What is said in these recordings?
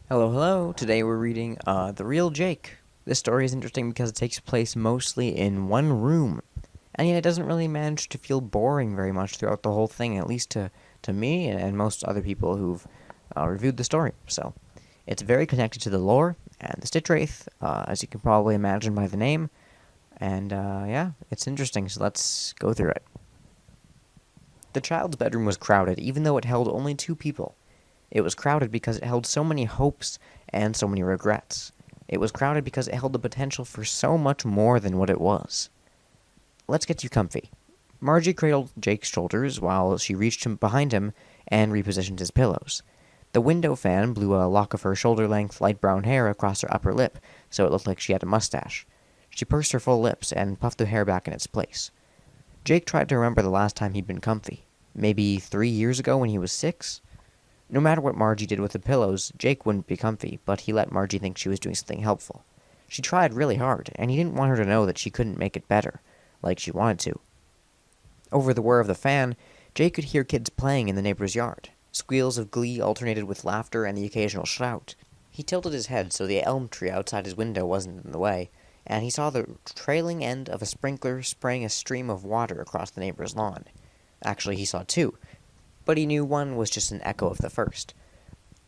Hello, hello. Today we're reading The Real Jake. This story is interesting because it takes place mostly in one room, and yet it doesn't really manage to feel boring very much throughout the whole thing, at least to me and most other people who've reviewed the story. So, it's very connected to the lore and the Stitch Wraith, as you can probably imagine by the name, and yeah, it's interesting, so let's go through it. The child's bedroom was crowded, even though it held only two people. It was crowded because it held so many hopes and so many regrets. It was crowded because it held the potential for so much more than what it was. Let's get you comfy. Margie cradled Jake's shoulders while she reached behind him and repositioned his pillows. The window fan blew a lock of her shoulder-length light brown hair across her upper lip, so it looked like she had a mustache. She pursed her full lips and puffed the hair back in its place. Jake tried to remember the last time he'd been comfy. Maybe 3 years ago when he was 6? No matter what Margie did with the pillows, Jake wouldn't be comfy, but he let Margie think she was doing something helpful. She tried really hard, and he didn't want her to know that she couldn't make it better, like she wanted to. Over the whir of the fan, Jake could hear kids playing in the neighbor's yard. Squeals of glee alternated with laughter and the occasional shout. He tilted his head so the elm tree outside his window wasn't in the way, and he saw the trailing end of a sprinkler spraying a stream of water across the neighbor's lawn. Actually, he saw two, but he knew one was just an echo of the first.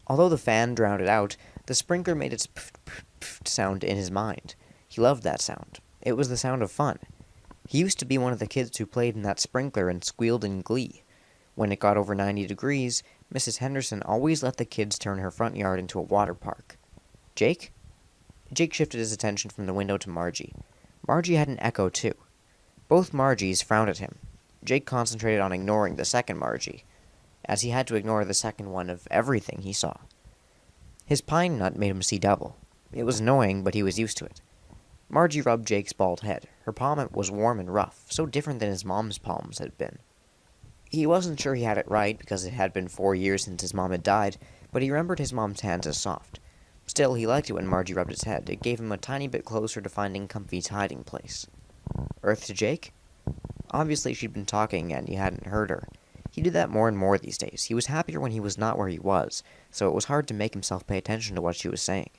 Although the fan drowned it out, the sprinkler made its pff sound in his mind. He loved that sound. It was the sound of fun. He used to be one of the kids who played in that sprinkler and squealed in glee. When it got over 90 degrees, Mrs. Henderson always let the kids turn her front yard into a water park. Jake? Jake shifted his attention from the window to Margie. Margie had an echo, too. Both Margies frowned at him. Jake concentrated on ignoring the second Margie, as he had to ignore the second one of everything he saw. His pine nut made him see double. It was annoying, but he was used to it. Margie rubbed Jake's bald head. Her palm was warm and rough, so different than his mom's palms had been. He wasn't sure he had it right, because it had been 4 years since his mom had died, but he remembered his mom's hands as soft. Still, he liked it when Margie rubbed his head. It gave him a tiny bit closer to finding Comfy's hiding place. Earth to Jake? Obviously she'd been talking, and he hadn't heard her. He did that more and more these days. He was happier when he was not where he was, so it was hard to make himself pay attention to what she was saying.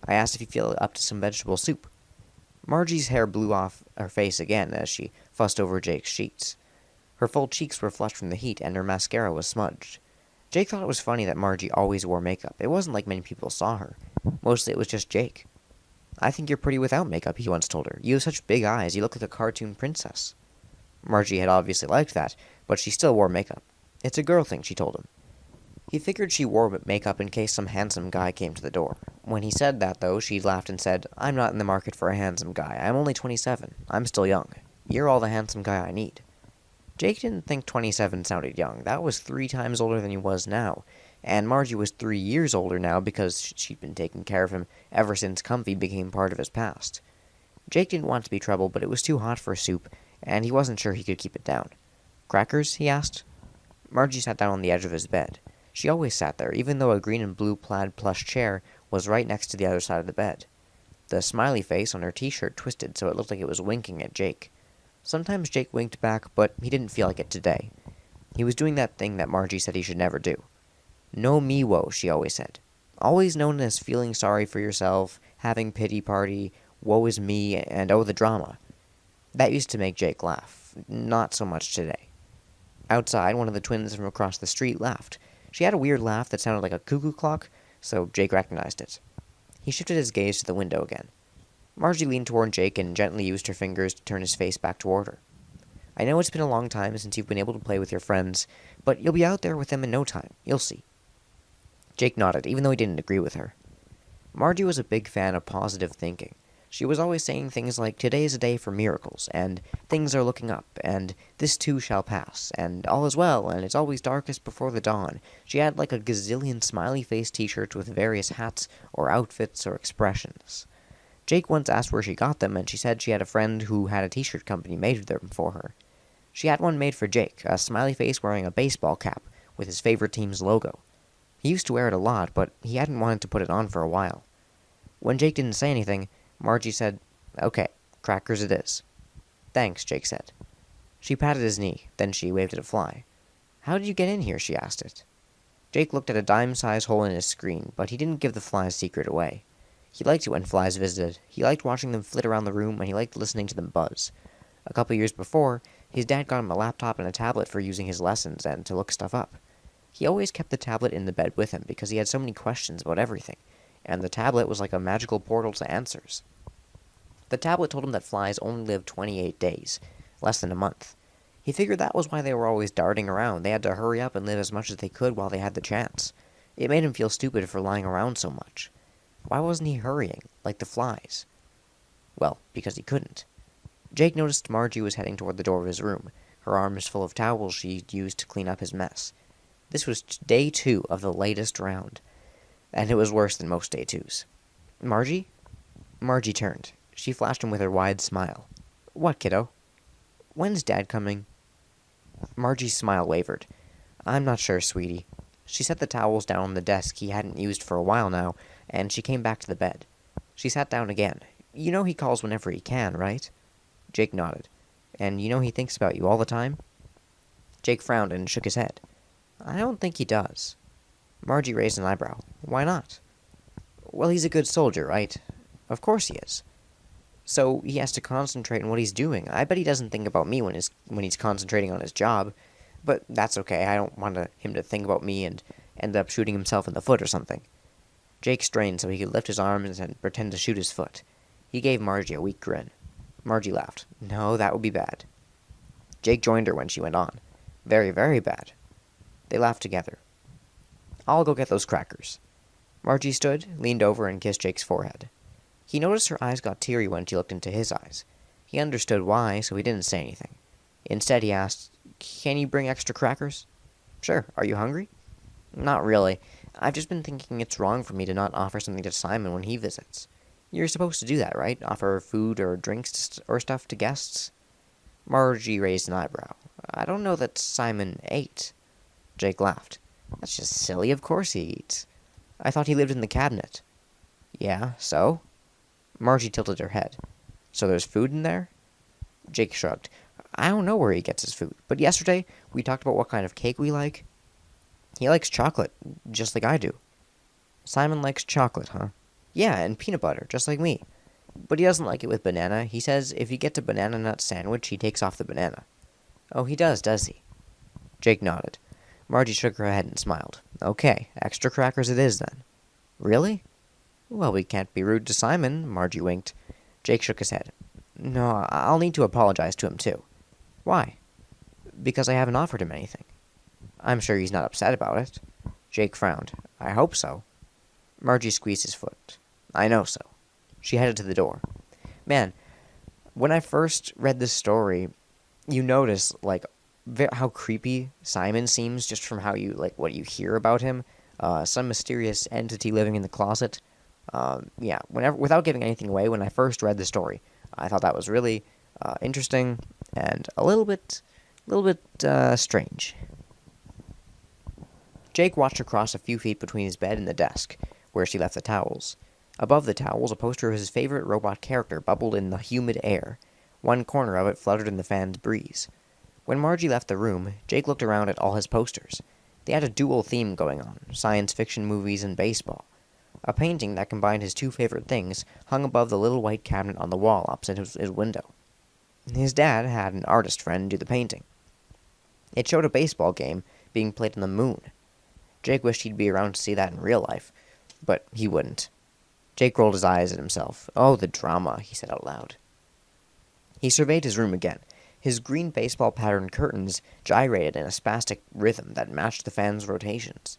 I asked if he'd feel up to some vegetable soup. Margie's hair blew off her face again as she fussed over Jake's sheets. Her full cheeks were flushed from the heat, and her mascara was smudged. Jake thought it was funny that Margie always wore makeup. It wasn't like many people saw her. Mostly it was just Jake. "I think you're pretty without makeup," he once told her. "You have such big eyes. You look like a cartoon princess." Margie had obviously liked that, but she still wore makeup. "It's a girl thing," she told him. He figured she wore makeup in case some handsome guy came to the door. When he said that, though, she laughed and said, "I'm not in the market for a handsome guy. I'm only 27. I'm still young. You're all the handsome guy I need." Jake didn't think 27 sounded young. That was 3 times older than he was now, and Margie was 3 years older now because she'd been taking care of him ever since Comfy became part of his past. Jake didn't want to be trouble, but it was too hot for soup, and he wasn't sure he could keep it down. "Crackers?" he asked. Margie sat down on the edge of his bed. She always sat there, even though a green and blue plaid plush chair was right next to the other side of the bed. The smiley face on her t-shirt twisted so it looked like it was winking at Jake. Sometimes Jake winked back, but he didn't feel like it today. He was doing that thing that Margie said he should never do. "No me woe," she always said. Always known as feeling sorry for yourself, having pity party, woe is me, and oh the drama. That used to make Jake laugh. Not so much today. Outside, one of the twins from across the street laughed. She had a weird laugh that sounded like a cuckoo clock, so Jake recognized it. He shifted his gaze to the window again. Margie leaned toward Jake and gently used her fingers to turn his face back toward her. "I know it's been a long time since you've been able to play with your friends, but you'll be out there with them in no time. You'll see." Jake nodded, even though he didn't agree with her. Margie was a big fan of positive thinking. She was always saying things like, "Today is a day for miracles," and "Things are looking up," and "This too shall pass," and "All is well," and "It's always darkest before the dawn." She had like a gazillion smiley-face t-shirts with various hats or outfits or expressions. Jake once asked where she got them, and she said she had a friend who had a t-shirt company made them for her. She had one made for Jake, a smiley face wearing a baseball cap with his favorite team's logo. He used to wear it a lot, but he hadn't wanted to put it on for a while. When Jake didn't say anything, Margie said, "Okay, crackers it is." "Thanks," Jake said. She patted his knee, then she waved at a fly. "How did you get in here?" she asked it. Jake looked at a dime-sized hole in his screen, but he didn't give the flies' secret away. He liked it when flies visited. He liked watching them flit around the room, and he liked listening to them buzz. A couple years before, his dad got him a laptop and a tablet for using his lessons and to look stuff up. He always kept the tablet in the bed with him because he had so many questions about everything, and the tablet was like a magical portal to answers. The tablet told him that flies only live 28 days, less than a month. He figured that was why they were always darting around. They had to hurry up and live as much as they could while they had the chance. It made him feel stupid for lying around so much. Why wasn't he hurrying, like the flies? Well, because he couldn't. Jake noticed Margie was heading toward the door of his room, her arms full of towels she'd used to clean up his mess. This was day 2 of the latest round, and it was worse than most day 2s. Margie? Margie turned. She flashed him with her wide smile. What, kiddo? When's Dad coming? Margie's smile wavered. I'm not sure, sweetie. She set the towels down on the desk he hadn't used for a while now, and she came back to the bed. She sat down again. You know he calls whenever he can, right? Jake nodded. And you know he thinks about you all the time? Jake frowned and shook his head. I don't think he does. Margie raised an eyebrow. Why not? Well, he's a good soldier, right? Of course he is. So he has to concentrate on what he's doing. I bet he doesn't think about me when he's concentrating on his job. But that's okay. I don't want him to think about me and end up shooting himself in the foot or something. Jake strained so he could lift his arms and pretend to shoot his foot. He gave Margie a weak grin. Margie laughed. No, that would be bad. Jake joined her when she went on. Very, very bad. They laughed together. I'll go get those crackers. Margie stood, leaned over, and kissed Jake's forehead. He noticed her eyes got teary when she looked into his eyes. He understood why, so he didn't say anything. Instead, he asked, Can you bring extra crackers? Sure. Are you hungry? Not really. I've just been thinking it's wrong for me to not offer something to Simon when he visits. You're supposed to do that, right? Offer food or drinks or stuff to guests? Margie raised an eyebrow. I don't know that Simon ate. Jake laughed. That's just silly. Of course he eats. I thought he lived in the cabinet. Yeah, so? Margie tilted her head. So there's food in there? Jake shrugged. I don't know where he gets his food, but yesterday we talked about what kind of cake we like. He likes chocolate, just like I do. Simon likes chocolate, huh? Yeah, and peanut butter, just like me. But he doesn't like it with banana. He says if he gets a banana nut sandwich, he takes off the banana. Oh, he does he? Jake nodded. Margie shook her head and smiled. Okay, extra crackers it is then. Really? Well, we can't be rude to Simon, Margie winked. Jake shook his head. No, I'll need to apologize to him, too. Why? Because I haven't offered him anything. I'm sure he's not upset about it. Jake frowned. I hope so. Margie squeezed his foot. I know so. She headed to the door. Man, when I first read this story, you notice, how creepy Simon seems just from how what you hear about him. Some mysterious entity living in the closet. Without giving anything away, when I first read the story, I thought that was really interesting and a little bit strange. Jake watched her cross a few feet between his bed and the desk, where she left the towels. Above the towels, a poster of his favorite robot character bubbled in the humid air. One corner of it fluttered in the fan's breeze. When Margie left the room, Jake looked around at all his posters. They had a dual theme going on, science fiction movies and baseball. A painting that combined his two favorite things hung above the little white cabinet on the wall opposite his window. His dad had an artist friend do the painting. It showed a baseball game being played on the moon. Jake wished he'd be around to see that in real life, but he wouldn't. Jake rolled his eyes at himself. Oh, the drama, he said out loud. He surveyed his room again. His green baseball-patterned curtains gyrated in a spastic rhythm that matched the fan's rotations.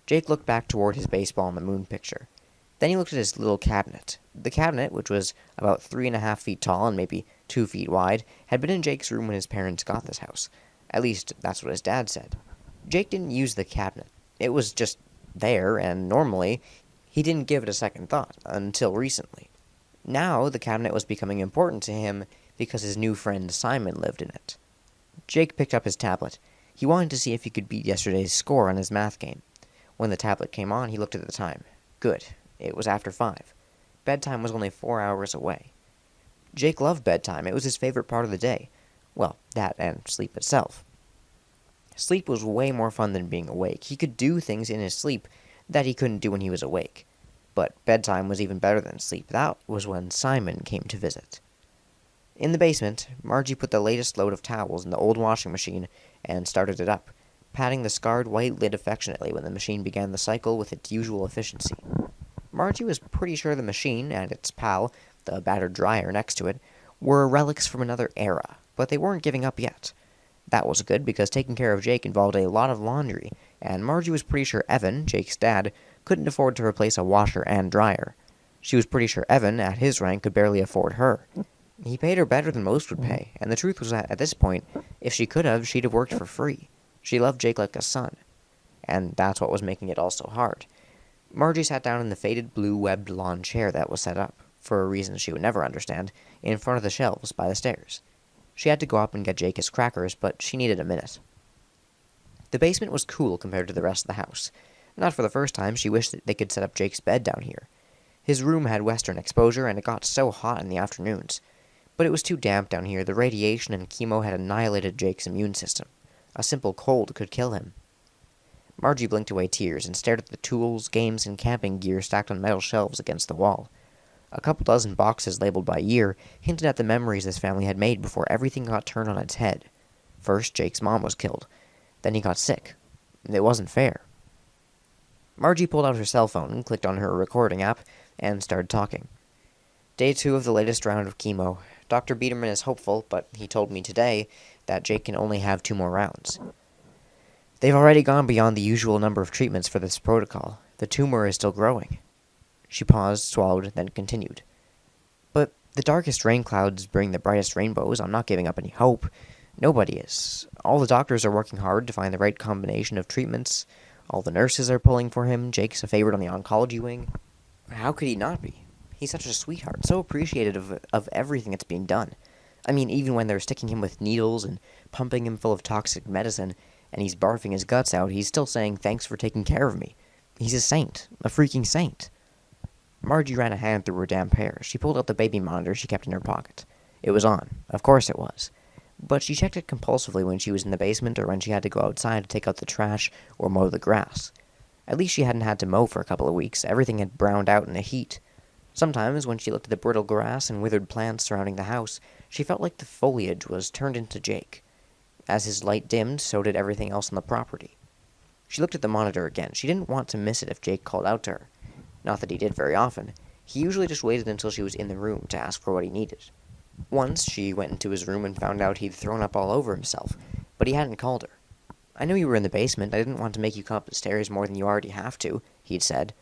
Jake looked back toward his baseball on the moon picture. Then he looked at his little cabinet. The cabinet, which was about 3.5 feet tall and maybe 2 feet wide, had been in Jake's room when his parents got this house. At least, that's what his dad said. Jake didn't use the cabinet. It was just there, and normally, he didn't give it a second thought, until recently. Now, the cabinet was becoming important to him because his new friend Simon lived in it. Jake picked up his tablet. He wanted to see if he could beat yesterday's score on his math game. When the tablet came on, he looked at the time. Good. It was after 5. Bedtime was only 4 hours away. Jake loved bedtime. It was his favorite part of the day. Well, that and sleep itself. Sleep was way more fun than being awake. He could do things in his sleep that he couldn't do when he was awake. But bedtime was even better than sleep. That was when Simon came to visit. In the basement, Margie put the latest load of towels in the old washing machine and started it up, patting the scarred white lid affectionately when the machine began the cycle with its usual efficiency. Margie was pretty sure the machine and its pal, the battered dryer next to it, were relics from another era, but they weren't giving up yet. That was good because taking care of Jake involved a lot of laundry, and Margie was pretty sure Evan, Jake's dad, couldn't afford to replace a washer and dryer. She was pretty sure Evan, at his rank, could barely afford her. He paid her better than most would pay, and the truth was that, at this point, if she could have, she'd have worked for free. She loved Jake like a son. And that's what was making it all so hard. Margie sat down in the faded blue webbed lawn chair that was set up, for a reason she would never understand, in front of the shelves by the stairs. She had to go up and get Jake his crackers, but she needed a minute. The basement was cool compared to the rest of the house. Not for the first time, she wished that they could set up Jake's bed down here. His room had western exposure, and it got so hot in the afternoons. But it was too damp down here. The radiation and chemo had annihilated Jake's immune system. A simple cold could kill him. Margie blinked away tears and stared at the tools, games, and camping gear stacked on metal shelves against the wall. A couple dozen boxes labeled by year hinted at the memories this family had made before everything got turned on its head. First, Jake's mom was killed. Then he got sick. It wasn't fair. Margie pulled out her cell phone, clicked on her recording app, and started talking. Day 2 of the latest round of chemo. Dr. Biederman is hopeful, but he told me today that Jake can only have 2 more rounds. They've already gone beyond the usual number of treatments for this protocol. The tumor is still growing. She paused, swallowed, then continued. But the darkest rain clouds bring the brightest rainbows. I'm not giving up any hope. Nobody is. All the doctors are working hard to find the right combination of treatments. All the nurses are pulling for him. Jake's a favorite on the oncology wing. How could he not be? He's such a sweetheart, so appreciative of everything that's being done. I mean, even when they're sticking him with needles and pumping him full of toxic medicine, and he's barfing his guts out, he's still saying, "Thanks for taking care of me." He's a saint. A freaking saint. Margie ran a hand through her damp hair. She pulled out the baby monitor she kept in her pocket. It was on. Of course it was. But she checked it compulsively when she was in the basement or when she had to go outside to take out the trash or mow the grass. At least she hadn't had to mow for a couple of weeks. Everything had browned out in the heat. Sometimes, when she looked at the brittle grass and withered plants surrounding the house, she felt like the foliage was turned into Jake. As his light dimmed, so did everything else on the property. She looked at the monitor again. She didn't want to miss it if Jake called out to her. Not that he did very often. He usually just waited until she was in the room to ask for what he needed. Once, she went into his room and found out he'd thrown up all over himself, but he hadn't called her. "I knew you were in the basement. I didn't want to make you come up the stairs more than you already have to," he'd said.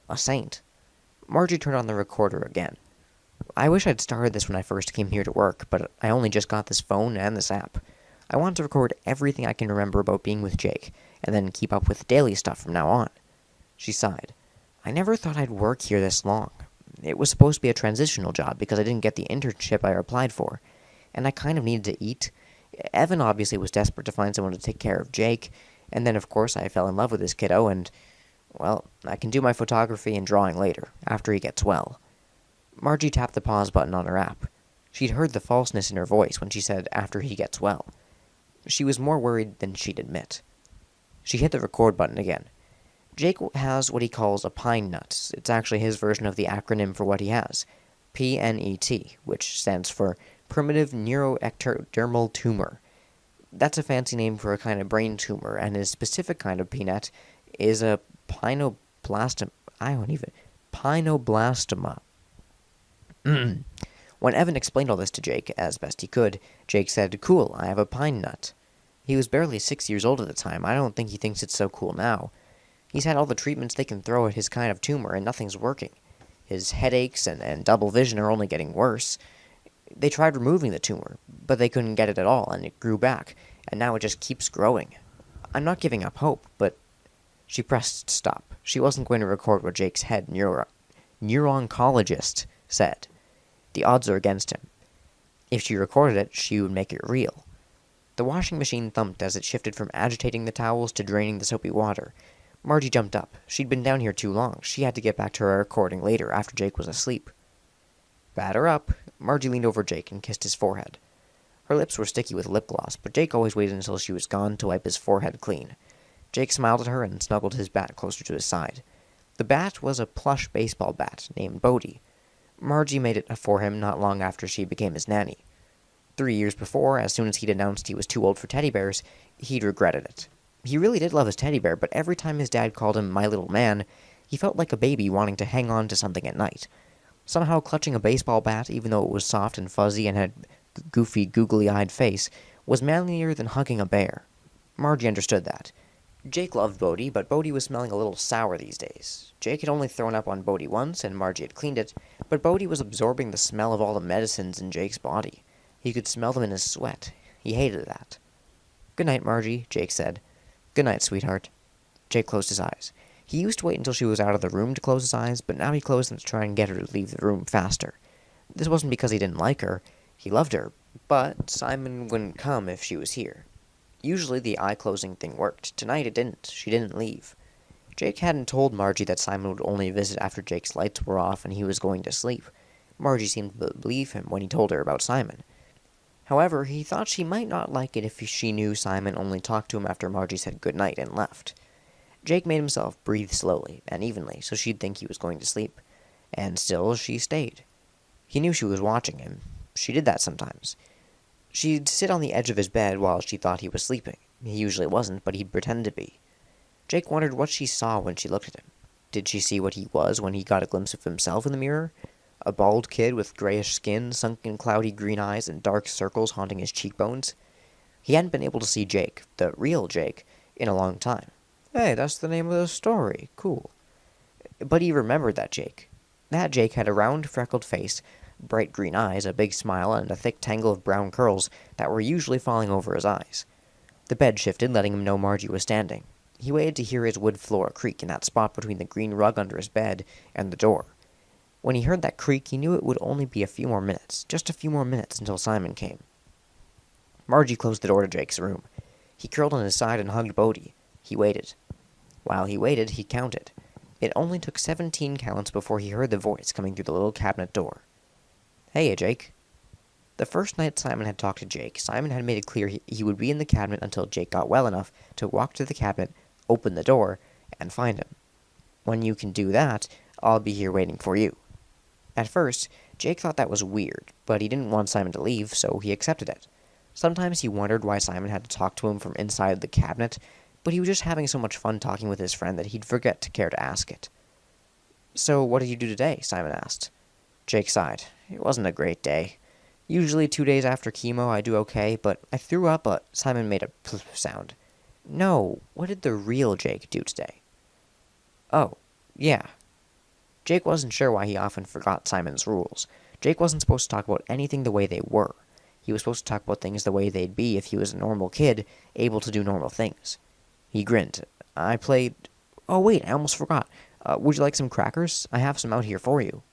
A saint. Margie turned on the recorder again. "I wish I'd started this when I first came here to work, but I only just got this phone and this app. I want to record everything I can remember about being with Jake, and then keep up with daily stuff from now on." She sighed. "I never thought I'd work here this long. It was supposed to be a transitional job because I didn't get the internship I applied for, and I kind of needed to eat. Evan obviously was desperate to find someone to take care of Jake, and then of course I fell in love with this kiddo, and, well, I can do my photography and drawing later, after he gets well." Margie tapped the pause button on her app. She'd heard the falseness in her voice when she said, "after he gets well." She was more worried than she'd admit. She hit the record button again. Jake has what he calls a pine nut. It's actually his version of the acronym for what he has. PNET, which stands for Primitive Neuroectodermal Tumor. That's a fancy name for a kind of brain tumor, and his specific kind of peanut is a Pinoblastoma. When Evan explained all this to Jake, as best he could, Jake said, "Cool, I have a pine nut." He was barely 6 years old at the time. I don't think he thinks it's so cool now. He's had all the treatments they can throw at his kind of tumor, and nothing's working. His headaches and double vision are only getting worse. They tried removing the tumor, but they couldn't get it at all, and it grew back, and now it just keeps growing. I'm not giving up hope, but... She pressed stop. She wasn't going to record what Jake's head neurooncologist said. The odds are against him. If she recorded it, she would make it real. The washing machine thumped as it shifted from agitating the towels to draining the soapy water. Margie jumped up. She'd been down here too long. She had to get back to her recording later, after Jake was asleep. "Batter up." Margie leaned over Jake and kissed his forehead. Her lips were sticky with lip gloss, but Jake always waited until she was gone to wipe his forehead clean. Jake smiled at her and snuggled his bat closer to his side. The bat was a plush baseball bat named Bodhi. Margie made it for him not long after she became his nanny. 3 years before, as soon as he'd announced he was too old for teddy bears, he'd regretted it. He really did love his teddy bear, but every time his dad called him my little man, he felt like a baby wanting to hang on to something at night. Somehow clutching a baseball bat, even though it was soft and fuzzy and had a goofy, googly-eyed face, was manlier than hugging a bear. Margie understood that. Jake loved Bodhi, but Bodhi was smelling a little sour these days. Jake had only thrown up on Bodhi once, and Margie had cleaned it, but Bodhi was absorbing the smell of all the medicines in Jake's body. He could smell them in his sweat. He hated that. "Good night, Margie," Jake said. "Good night, sweetheart." Jake closed his eyes. He used to wait until she was out of the room to close his eyes, but now he closed them to try and get her to leave the room faster. This wasn't because he didn't like her. He loved her, but Simon wouldn't come if she was here. Usually the eye-closing thing worked. Tonight it didn't. She didn't leave. Jake hadn't told Margie that Simon would only visit after Jake's lights were off and he was going to sleep. Margie seemed to believe him when he told her about Simon. However, he thought she might not like it if she knew Simon only talked to him after Margie said goodnight and left. Jake made himself breathe slowly and evenly so she'd think he was going to sleep. And still she stayed. He knew she was watching him. She did that sometimes. She'd sit on the edge of his bed while she thought he was sleeping. He usually wasn't, but he'd pretend to be. Jake wondered what she saw when she looked at him. Did she see what he was when he got a glimpse of himself in the mirror? A bald kid with grayish skin, sunken cloudy green eyes, and dark circles haunting his cheekbones? He hadn't been able to see Jake, the real Jake, in a long time. Hey, that's the name of the story. Cool. But he remembered that Jake. That Jake had a round, freckled face, bright green eyes, a big smile, and a thick tangle of brown curls that were usually falling over his eyes. The bed shifted, letting him know Margie was standing. He waited to hear his wood floor creak in that spot between the green rug under his bed and the door. When he heard that creak, he knew it would only be a few more minutes, just a few more minutes until Simon came. Margie closed the door to Jake's room. He curled on his side and hugged Bodhi. He waited. While he waited, he counted. It only took 17 counts before he heard the voice coming through the little cabinet door. Hey, Jake. The first night Simon had talked to Jake, Simon had made it clear he would be in the cabinet until Jake got well enough to walk to the cabinet, open the door, and find him. When you can do that, I'll be here waiting for you. At first, Jake thought that was weird, but he didn't want Simon to leave, so he accepted it. Sometimes he wondered why Simon had to talk to him from inside the cabinet, but he was just having so much fun talking with his friend that he'd forget to care to ask it. So what did you do today? Simon asked. Jake sighed. It wasn't a great day. Usually 2 days after chemo I do okay, but I threw up a... Simon made a pff sound. No, what did the real Jake do today? Oh, yeah. Jake wasn't sure why he often forgot Simon's rules. Jake wasn't supposed to talk about anything the way they were. He was supposed to talk about things the way they'd be if he was a normal kid, able to do normal things. He grinned. I played... Oh, wait, I almost forgot. Would you like some crackers? I have some out here for you.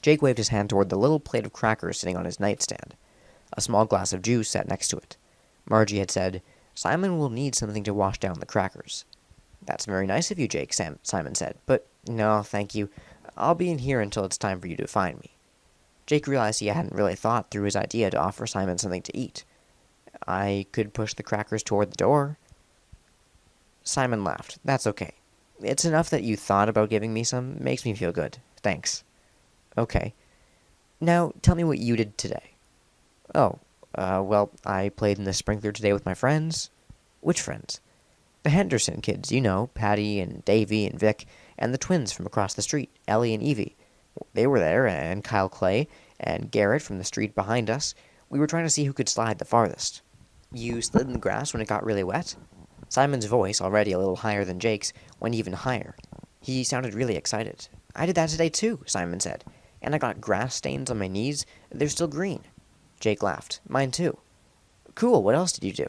Jake waved his hand toward the little plate of crackers sitting on his nightstand. A small glass of juice sat next to it. Margie had said, Simon will need something to wash down the crackers. That's very nice of you, Jake, Simon said, but no, thank you. I'll be in here until it's time for you to find me. Jake realized he hadn't really thought through his idea to offer Simon something to eat. I could push the crackers toward the door. Simon laughed. That's okay. It's enough that you thought about giving me some. Makes me feel good. Thanks. Okay. Now, tell me what you did today. Oh, well, I played in the sprinkler today with my friends. Which friends? The Henderson kids, you know, Patty and Davy and Vic, and the twins from across the street, Ellie and Evie. They were there, and Kyle Clay, and Garrett from the street behind us. We were trying to see who could slide the farthest. You slid in the grass when it got really wet? Simon's voice, already a little higher than Jake's, went even higher. He sounded really excited. I did that today too, Simon said. And I got grass stains on my knees. They're still green. Jake laughed. Mine too. Cool, what else did you do?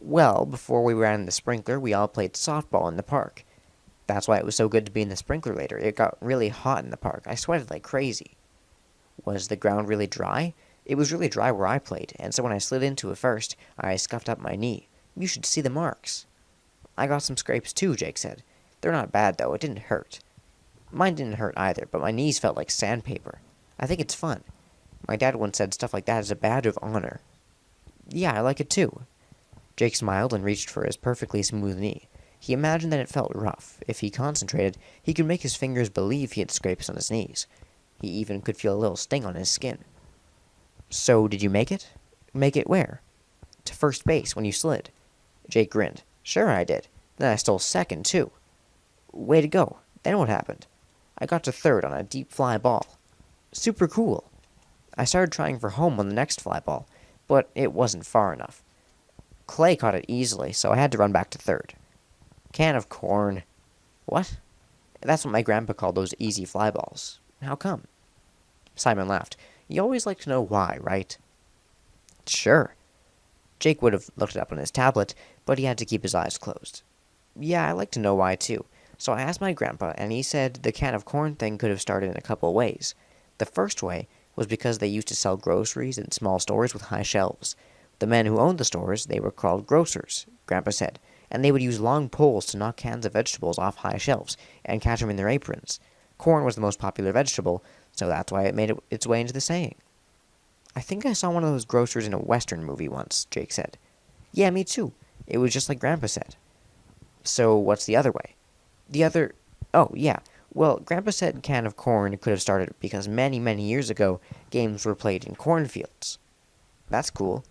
Well, before we ran in the sprinkler, we all played softball in the park. That's why it was so good to be in the sprinkler later. It got really hot in the park. I sweated like crazy. Was the ground really dry? It was really dry where I played, and so when I slid into it first, I scuffed up my knee. You should see the marks. I got some scrapes too, Jake said. They're not bad, though. It didn't hurt. Mine didn't hurt either, but my knees felt like sandpaper. I think it's fun. My dad once said stuff like that is a badge of honor. Yeah, I like it too. Jake smiled and reached for his perfectly smooth knee. He imagined that it felt rough. If he concentrated, he could make his fingers believe he had scrapes on his knees. He even could feel a little sting on his skin. So, did you make it? Make it where? To first base, when you slid. Jake grinned. Sure I did. Then I stole second, too. Way to go. Then what happened? I got to third on a deep fly ball. Super cool. I started trying for home on the next fly ball, but it wasn't far enough. Clay caught it easily, so I had to run back to third. Can of corn. What? That's what my grandpa called those easy fly balls. How come? Simon laughed. You always like to know why, right? Sure. Jake would have looked it up on his tablet, but he had to keep his eyes closed. Yeah, I like to know why too. So I asked my grandpa, and he said the can of corn thing could have started in a couple ways. The first way was because they used to sell groceries in small stores with high shelves. The men who owned the stores, they were called grocers, Grandpa said, and they would use long poles to knock cans of vegetables off high shelves and catch them in their aprons. Corn was the most popular vegetable, so that's why it made its way into the saying. I think I saw one of those grocers in a Western movie once, Jake said. Yeah, me too. It was just like Grandpa said. So what's the other way? Oh, yeah. Well, Grandpa said can of corn could have started because many, many years ago, games were played in cornfields. That's cool.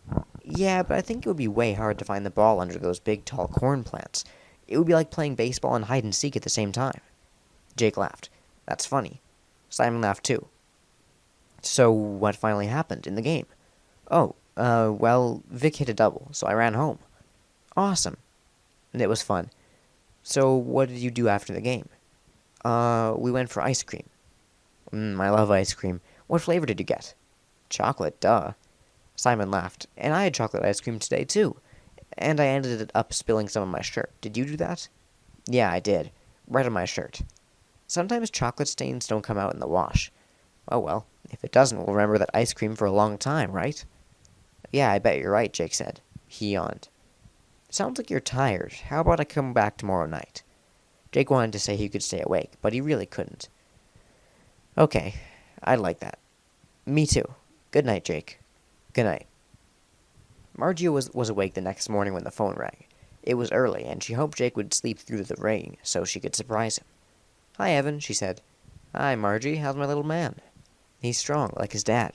Yeah, but I think it would be way hard to find the ball under those big, tall corn plants. It would be like playing baseball and hide and seek at the same time. Jake laughed. That's funny. Simon laughed too. So, what finally happened in the game? Oh, well, Vic hit a double, so I ran home. Awesome. And it was fun. So, what did you do after the game? We went for ice cream. I love ice cream. What flavor did you get? Chocolate, duh. Simon laughed. And I had chocolate ice cream today, too. And I ended up spilling some on my shirt. Did you do that? Yeah, I did. Right on my shirt. Sometimes chocolate stains don't come out in the wash. Oh well, if it doesn't, we'll remember that ice cream for a long time, right? Yeah, I bet you're right, Jake said. He yawned. Sounds like you're tired. How about I come back tomorrow night? Jake wanted to say he could stay awake, but he really couldn't. Okay, I'd like that. Me too. Good night, Jake. Good night. Margie was awake the next morning when the phone rang. It was early, and she hoped Jake would sleep through the ring so she could surprise him. Hi, Evan, she said. Hi, Margie. How's my little man? He's strong, like his dad.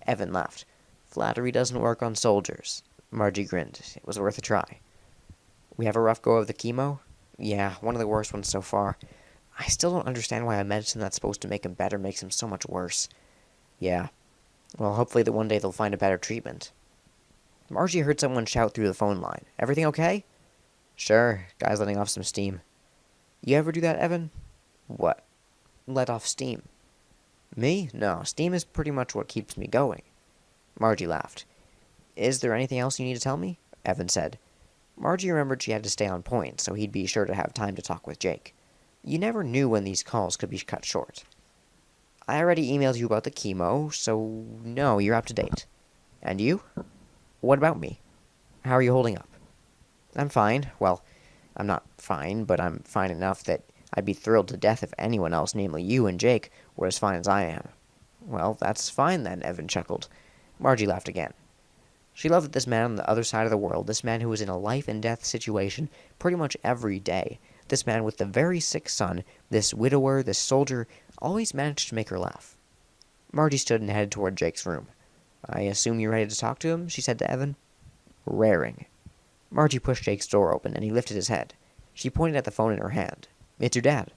Evan laughed. Flattery doesn't work on soldiers. Margie grinned. It was worth a try. We have a rough go of the chemo? Yeah, one of the worst ones so far. I still don't understand why a medicine that's supposed to make him better makes him so much worse. Yeah. Well, hopefully that one day they'll find a better treatment. Margie heard someone shout through the phone line. Everything okay? Sure. Guy's letting off some steam. You ever do that, Evan? What? Let off steam. Me? No, steam is pretty much what keeps me going. Margie laughed. Is there anything else you need to tell me? Evan said. Margie remembered she had to stay on point, so he'd be sure to have time to talk with Jake. You never knew when these calls could be cut short. I already emailed you about the chemo, so no, you're up to date. And you? What about me? How are you holding up? I'm fine. Well, I'm not fine, but I'm fine enough that I'd be thrilled to death if anyone else, namely you and Jake, were as fine as I am. Well, that's fine then, Evan chuckled. Margie laughed again. She loved that this man on the other side of the world, this man who was in a life-and-death situation pretty much every day, this man with the very sick son, this widower, this soldier, always managed to make her laugh. Margie stood and headed toward Jake's room. I assume you're ready to talk to him, she said to Evan. Raring. Margie pushed Jake's door open, and he lifted his head. She pointed at the phone in her hand. It's your dad.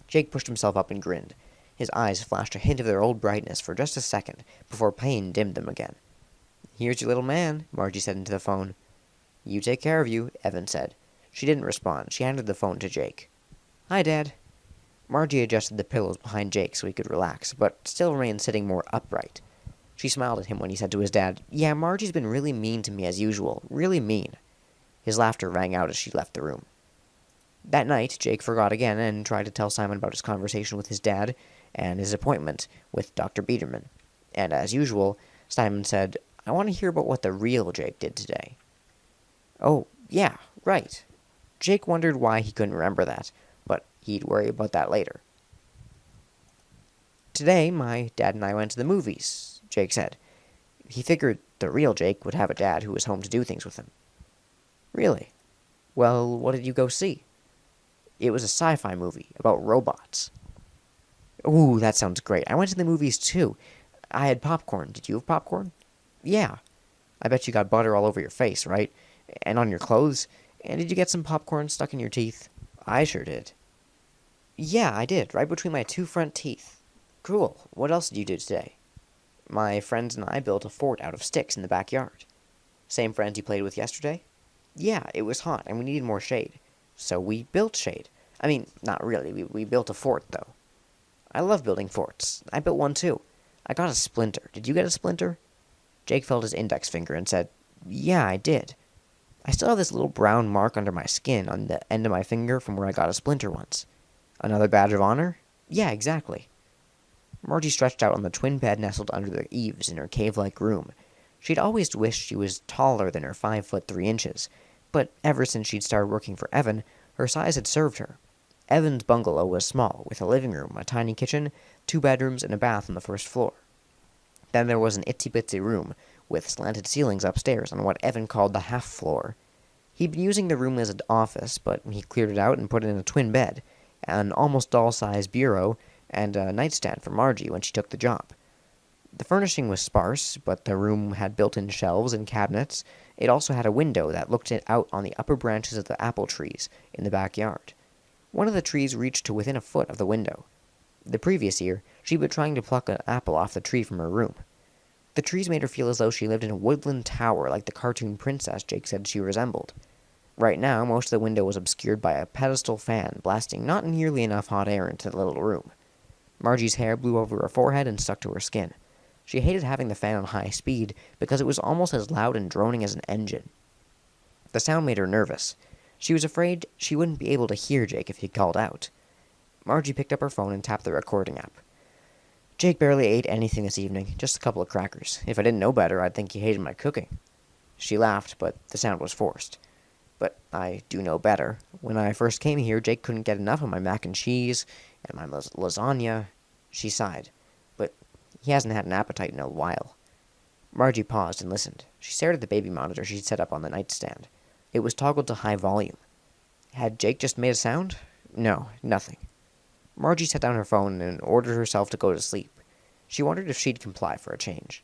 Jake pushed himself up and grinned. His eyes flashed a hint of their old brightness for just a second, before pain dimmed them again. Here's your little man, Margie said into the phone. You take care of you, Evan said. She didn't respond. She handed the phone to Jake. Hi, Dad. Margie adjusted the pillows behind Jake so he could relax, but still remained sitting more upright. She smiled at him when he said to his dad, Yeah, Margie's been really mean to me as usual. Really mean. His laughter rang out as she left the room. That night, Jake forgot again and tried to tell Simon about his conversation with his dad and his appointment with Dr. Biederman. And as usual, Simon said, I want to hear about what the real Jake did today. Oh, yeah, right. Jake wondered why he couldn't remember that, but he'd worry about that later. Today, my dad and I went to the movies, Jake said. He figured the real Jake would have a dad who was home to do things with him. Really? Well, what did you go see? It was a sci-fi movie about robots. Ooh, that sounds great. I went to the movies too. I had popcorn. Did you have popcorn? Yeah. I bet you got butter all over your face, right? And on your clothes? And did you get some popcorn stuck in your teeth? I sure did. Yeah, I did, right between my two front teeth. Cool. What else did you do today? My friends and I built a fort out of sticks in the backyard. Same friends you played with yesterday? Yeah, it was hot and we needed more shade. So we built shade. I mean, not really. We built a fort, though. I love building forts. I built one, too. I got a splinter. Did you get a splinter? Jake felt his index finger and said, Yeah, I did. I still have this little brown mark under my skin on the end of my finger from where I got a splinter once. Another badge of honor? Yeah, exactly. Margie stretched out on the twin bed nestled under the eaves in her cave-like room. She'd always wished she was taller than her 5'3", but ever since she'd started working for Evan, her size had served her. Evan's bungalow was small, with a living room, a tiny kitchen, 2 bedrooms, and a bath on the first floor. Then there was an itsy-bitsy room, with slanted ceilings upstairs on what Evan called the half-floor. He'd been using the room as an office, but he cleared it out and put in a twin bed, an almost doll-sized bureau, and a nightstand for Margie when she took the job. The furnishing was sparse, but the room had built-in shelves and cabinets. It also had a window that looked out on the upper branches of the apple trees in the backyard. One of the trees reached to within a foot of the window. The previous year, she'd been trying to pluck an apple off the tree from her room. The trees made her feel as though she lived in a woodland tower like the cartoon princess Jake said she resembled. Right now, most of the window was obscured by a pedestal fan blasting not nearly enough hot air into the little room. Margie's hair blew over her forehead and stuck to her skin. She hated having the fan on high speed because it was almost as loud and droning as an engine. The sound made her nervous. She was afraid she wouldn't be able to hear Jake if he called out. Margie picked up her phone and tapped the recording app. Jake barely ate anything this evening, just a couple of crackers. If I didn't know better, I'd think he hated my cooking. She laughed, but the sound was forced. But I do know better. When I first came here, Jake couldn't get enough of my mac and cheese and my lasagna. She sighed. But he hasn't had an appetite in a while. Margie paused and listened. She stared at the baby monitor she'd set up on the nightstand. It was toggled to high volume. Had Jake just made a sound? No, nothing. Margie set down her phone and ordered herself to go to sleep. She wondered if she'd comply for a change.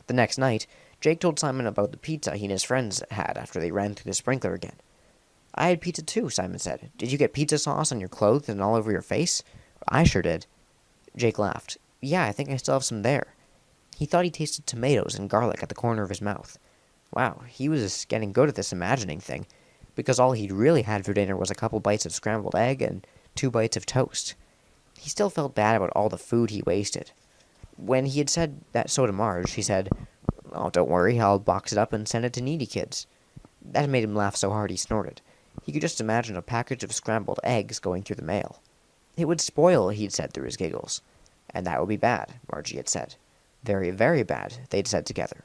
The next night, Jake told Simon about the pizza he and his friends had after they ran through the sprinkler again. I had pizza too, Simon said. Did you get pizza sauce on your clothes and all over your face? I sure did. Jake laughed. Yeah, I think I still have some there. He thought he tasted tomatoes and garlic at the corner of his mouth. Wow, he was getting good at this imagining thing, because all he'd really had for dinner was a couple bites of scrambled egg and 2 bites of toast. He still felt bad about all the food he wasted. When he had said that so to Marge, she said, Oh, don't worry, I'll box it up and send it to needy kids. That made him laugh so hard he snorted. He could just imagine a package of scrambled eggs going through the mail. It would spoil, he'd said through his giggles. And that would be bad, Margie had said. Very, very bad, they'd said together.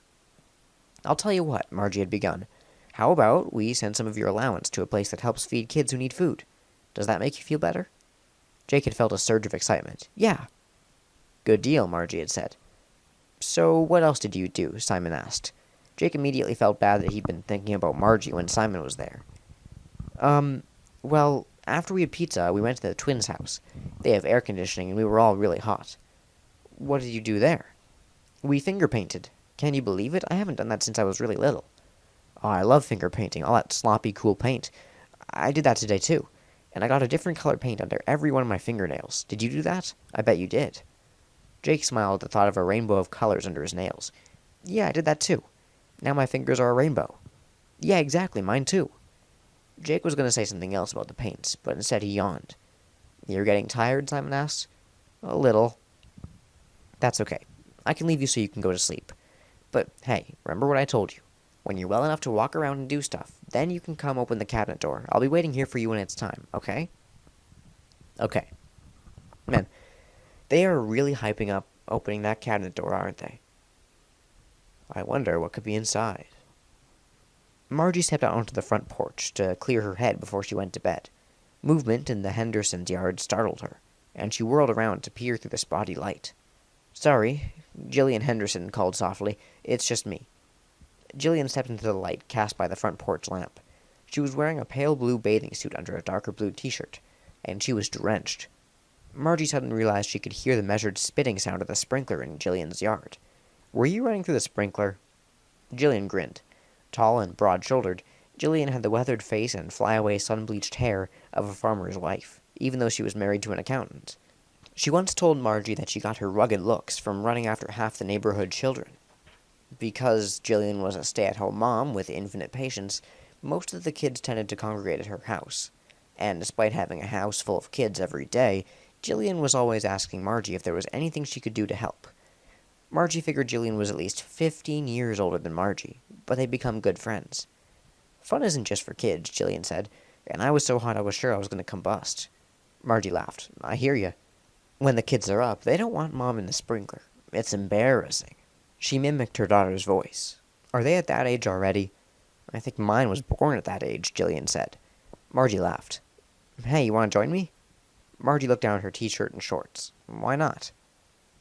I'll tell you what, Margie had begun. How about we send some of your allowance to a place that helps feed kids who need food? Does that make you feel better? Jake had felt a surge of excitement. Yeah. Good deal, Margie had said. So what else did you do? Simon asked. Jake immediately felt bad that he'd been thinking about Margie when Simon was there. Well, after we had pizza, we went to the twins' house. They have air conditioning, and we were all really hot. What did you do there? We finger painted. Can you believe it? I haven't done that since I was really little. Oh, I love finger painting, all that sloppy, cool paint. I did that today, too. And I got a different colored paint under every one of my fingernails. Did you do that? I bet you did. Jake smiled at the thought of a rainbow of colors under his nails. Yeah, I did that, too. Now my fingers are a rainbow. Yeah, exactly, mine, too. Jake was going to say something else about the paints, but instead he yawned. You're getting tired? Simon asked. A little. That's okay. I can leave you so you can go to sleep. But, hey, remember what I told you. When you're well enough to walk around and do stuff, then you can come open the cabinet door. I'll be waiting here for you when it's time, okay? Okay. Man, they are really hyping up opening that cabinet door, aren't they? I wonder what could be inside. Margie stepped out onto the front porch to clear her head before she went to bed. Movement in the Hendersons' yard startled her, and she whirled around to peer through the spotty light. "Sorry," Jillian Henderson called softly. "It's just me." Jillian stepped into the light cast by the front porch lamp. She was wearing a pale blue bathing suit under a darker blue t-shirt, and she was drenched. Margie suddenly realized she could hear the measured spitting sound of the sprinkler in Jillian's yard. "Were you running through the sprinkler?" Jillian grinned. Tall and broad-shouldered, Jillian had the weathered face and flyaway sun-bleached hair of a farmer's wife, even though she was married to an accountant. She once told Margie that she got her rugged looks from running after half the neighborhood children. Because Jillian was a stay-at-home mom with infinite patience, most of the kids tended to congregate at her house. And despite having a house full of kids every day, Jillian was always asking Margie if there was anything she could do to help. Margie figured Jillian was at least 15 years older than Margie, but they'd become good friends. "Fun isn't just for kids," Jillian said, "and I was so hot I was sure I was going to combust." Margie laughed. "I hear you. When the kids are up, they don't want Mom in the sprinkler. It's embarrassing." She mimicked her daughter's voice. "Are they at that age already?" "I think mine was born at that age," Jillian said. Margie laughed. "Hey, you want to join me?" Margie looked down at her t-shirt and shorts. "Why not?"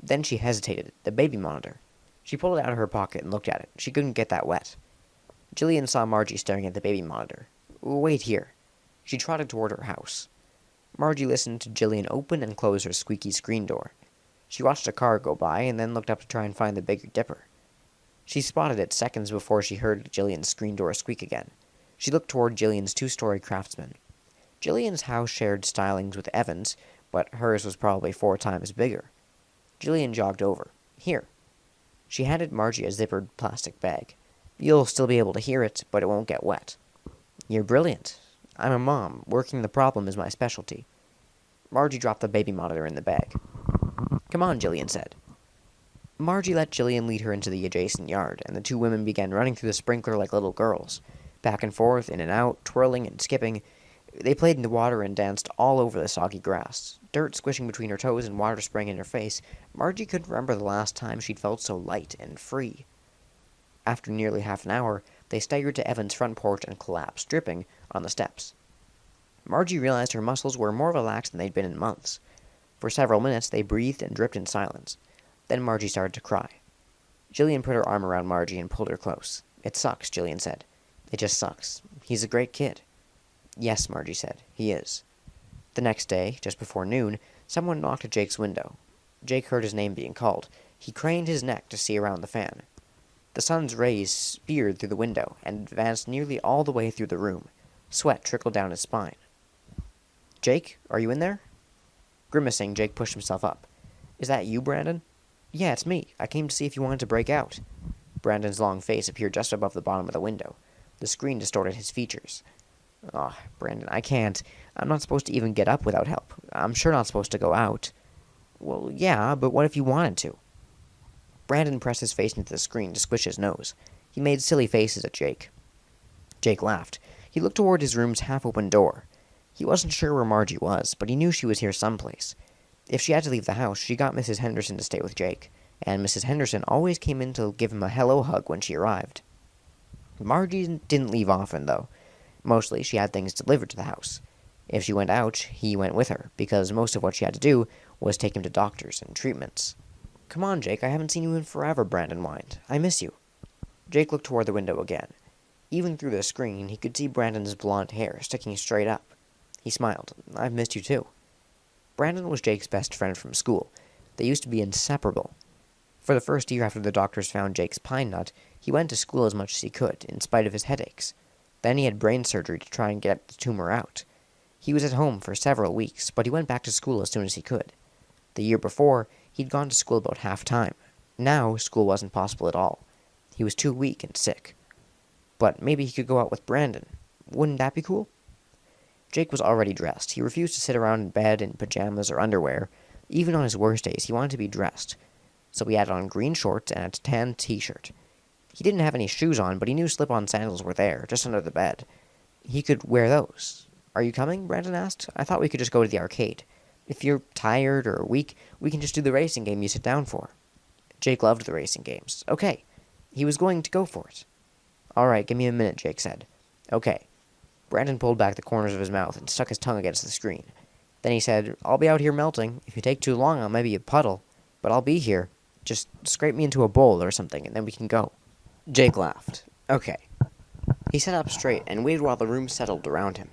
Then she hesitated. The baby monitor. She pulled it out of her pocket and looked at it. She couldn't get that wet. Jillian saw Margie staring at the baby monitor. "Wait here." She trotted toward her house. Margie listened to Jillian open and close her squeaky screen door. She watched a car go by and then looked up to try and find the Big Dipper. She spotted it seconds before she heard Jillian's screen door squeak again. She looked toward Jillian's two-story Craftsman. Jillian's house shared stylings with Evan's, but hers was probably 4 times bigger. Jillian jogged over. "Here." She handed Margie a zippered plastic bag. "You'll still be able to hear it, but it won't get wet." "You're brilliant. I'm a mom. Working the problem is my specialty." Margie dropped the baby monitor in the bag. "Come on," Jillian said. Margie let Jillian lead her into the adjacent yard, and the two women began running through the sprinkler like little girls. Back and forth, in and out, twirling and skipping. They played in the water and danced all over the soggy grass. Dirt squishing between her toes and water spraying in her face, Margie couldn't remember the last time she'd felt so light and free. After nearly half an hour, they staggered to Evan's front porch and collapsed, dripping, on the steps. Margie realized her muscles were more relaxed than they'd been in months. For several minutes, they breathed and dripped in silence. Then Margie started to cry. Jillian put her arm around Margie and pulled her close. "It sucks," Jillian said. "It just sucks. He's a great kid." "Yes," Margie said, "he is." The next day, just before noon, someone knocked at Jake's window. Jake heard his name being called. He craned his neck to see around the fan. The sun's rays speared through the window and advanced nearly all the way through the room. Sweat trickled down his spine. "Jake, are you in there?" Grimacing, Jake pushed himself up. "Is that you, Brandon?" "Yeah, it's me. I came to see if you wanted to break out." Brandon's long face appeared just above the bottom of the window. The screen distorted his features. "Oh, Brandon, I can't. I'm not supposed to even get up without help. I'm sure not supposed to go out." "Well, yeah, but what if you wanted to?" Brandon pressed his face into the screen to squish his nose. He made silly faces at Jake. Jake laughed. He looked toward his room's half-open door. He wasn't sure where Margie was, but he knew she was here someplace. If she had to leave the house, she got Mrs. Henderson to stay with Jake, and Mrs. Henderson always came in to give him a hello hug when she arrived. Margie didn't leave often, though. Mostly, she had things delivered to the house. If she went out, he went with her, because most of what she had to do was take him to doctors and treatments. "Come on, Jake, I haven't seen you in forever," Brandon whined. "I miss you." Jake looked toward the window again. Even through the screen, he could see Brandon's blonde hair sticking straight up. He smiled. "I've missed you too." Brandon was Jake's best friend from school. They used to be inseparable. For the first year after the doctors found Jake's pine nut, he went to school as much as he could, in spite of his headaches. Then he had brain surgery to try and get the tumor out. He was at home for several weeks, but he went back to school as soon as he could. The year before, he'd gone to school about half-time. Now, school wasn't possible at all. He was too weak and sick. But maybe he could go out with Brandon. Wouldn't that be cool? Jake was already dressed. He refused to sit around in bed in pajamas or underwear. Even on his worst days, he wanted to be dressed. So he had on green shorts and a tan t-shirt. He didn't have any shoes on, but he knew slip-on sandals were there, just under the bed. He could wear those. "Are you coming?" Brandon asked. "I thought we could just go to the arcade. If you're tired or weak, we can just do the racing game you sit down for." Jake loved the racing games. "Okay." He was going to go for it. "All right, give me a minute," Jake said. "Okay." Brandon pulled back the corners of his mouth and stuck his tongue against the screen. Then he said, "I'll be out here melting. If you take too long, I'll maybe a puddle. But I'll be here." Just scrape me into a bowl or something, and then we can go." Jake laughed. "Okay." He sat up straight and waited while the room settled around him.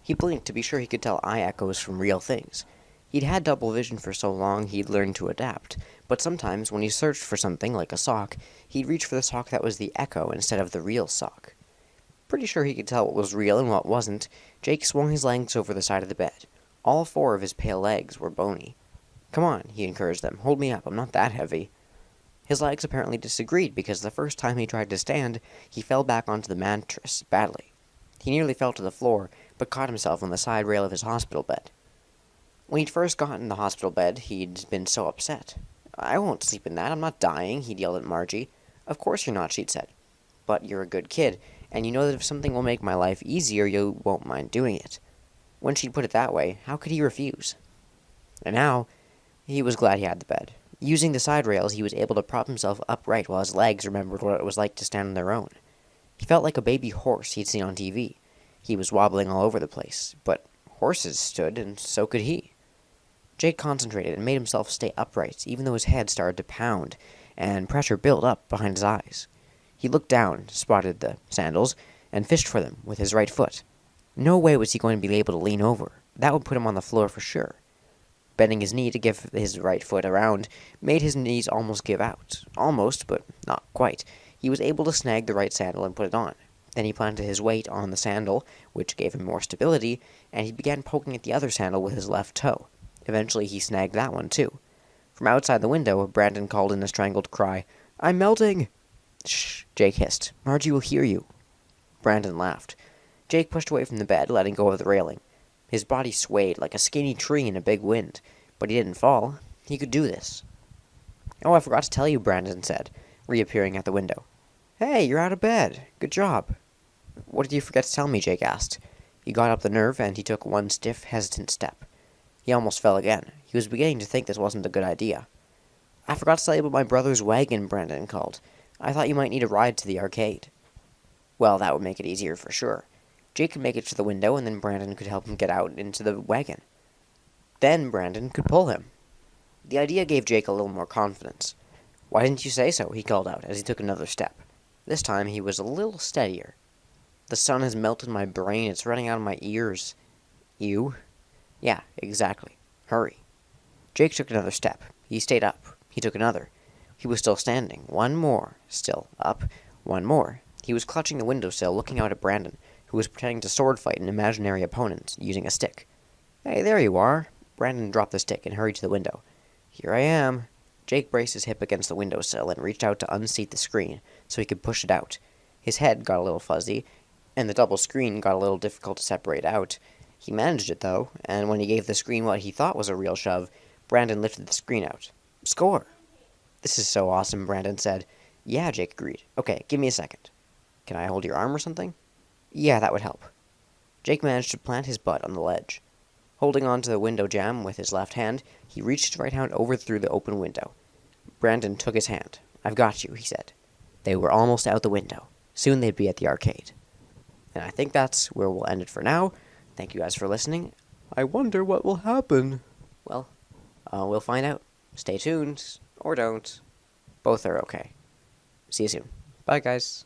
He blinked to be sure he could tell eye echoes from real things. He'd had double vision for so long he'd learned to adapt, but sometimes when he searched for something, like a sock, he'd reach for the sock that was the echo instead of the real sock. Pretty sure he could tell what was real and what wasn't, Jake swung his legs over the side of the bed. All 4 of his pale legs were bony. "Come on," he encouraged them. "Hold me up. I'm not that heavy." His legs apparently disagreed, because the first time he tried to stand, he fell back onto the mattress, badly. He nearly fell to the floor, but caught himself on the side rail of his hospital bed. When he'd first gotten the hospital bed, he'd been so upset. "I won't sleep in that. I'm not dying," he'd yelled at Margie. "Of course you're not," she'd said. "But you're a good kid, and you know that if something will make my life easier, you won't mind doing it." When she'd put it that way, how could he refuse? And now, he was glad he had the bed. Using the side rails, he was able to prop himself upright while his legs remembered what it was like to stand on their own. He felt like a baby horse he'd seen on TV. He was wobbling all over the place, but horses stood, and so could he. Jake concentrated and made himself stay upright, even though his head started to pound, and pressure built up behind his eyes. He looked down, spotted the sandals, and fished for them with his right foot. No way was he going to be able to lean over. That would put him on the floor for sure. Bending his knee to give his right foot a round made his knees almost give out. Almost, but not quite. He was able to snag the right sandal and put it on. Then he planted his weight on the sandal, which gave him more stability, and he began poking at the other sandal with his left toe. Eventually he snagged that one too. From outside the window, Brandon called in a strangled cry, "I'm melting!" "Shh," Jake hissed. "Margie will hear you." Brandon laughed. Jake pushed away from the bed, letting go of the railing. His body swayed like a skinny tree in a big wind, but he didn't fall. He could do this. "Oh, I forgot to tell you," Brandon said, reappearing at the window. "Hey, you're out of bed. Good job." "What did you forget to tell me?" Jake asked. He got up the nerve, and he took one stiff, hesitant step. He almost fell again. He was beginning to think this wasn't a good idea. "I forgot to tell you about my brother's wagon," Brandon called. "I thought you might need a ride to the arcade." Well, that would make it easier for sure. Jake could make it to the window, and then Brandon could help him get out into the wagon. Then Brandon could pull him. The idea gave Jake a little more confidence. "Why didn't you say so?" he called out as he took another step. This time he was a little steadier. "The sun has melted my brain. It's running out of my ears." "You?" "Yeah, exactly. Hurry." Jake took another step. He stayed up. He took another. He was still standing. One more. Still up. One more. He was clutching the windowsill, looking out at Brandon, who was pretending to sword fight an imaginary opponent, using a stick. "Hey, there you are." Brandon dropped the stick and hurried to the window. "Here I am." Jake braced his hip against the windowsill and reached out to unseat the screen so he could push it out. His head got a little fuzzy, and the double screen got a little difficult to separate out. He managed it, though, and when he gave the screen what he thought was a real shove, Brandon lifted the screen out. "Score!" "This is so awesome," Brandon said. "Yeah," Jake agreed. "Okay, give me a second." "Can I hold your arm or something?" "Yeah, that would help." Jake managed to plant his butt on the ledge. Holding on to the window jamb with his left hand, he reached his right hand over through the open window. Brandon took his hand. "I've got you," he said. They were almost out the window. Soon they'd be at the arcade. And I think that's where we'll end it for now. Thank you guys for listening. I wonder what will happen. Well, we'll find out. Stay tuned, or don't. Both are okay. See you soon. Bye, guys.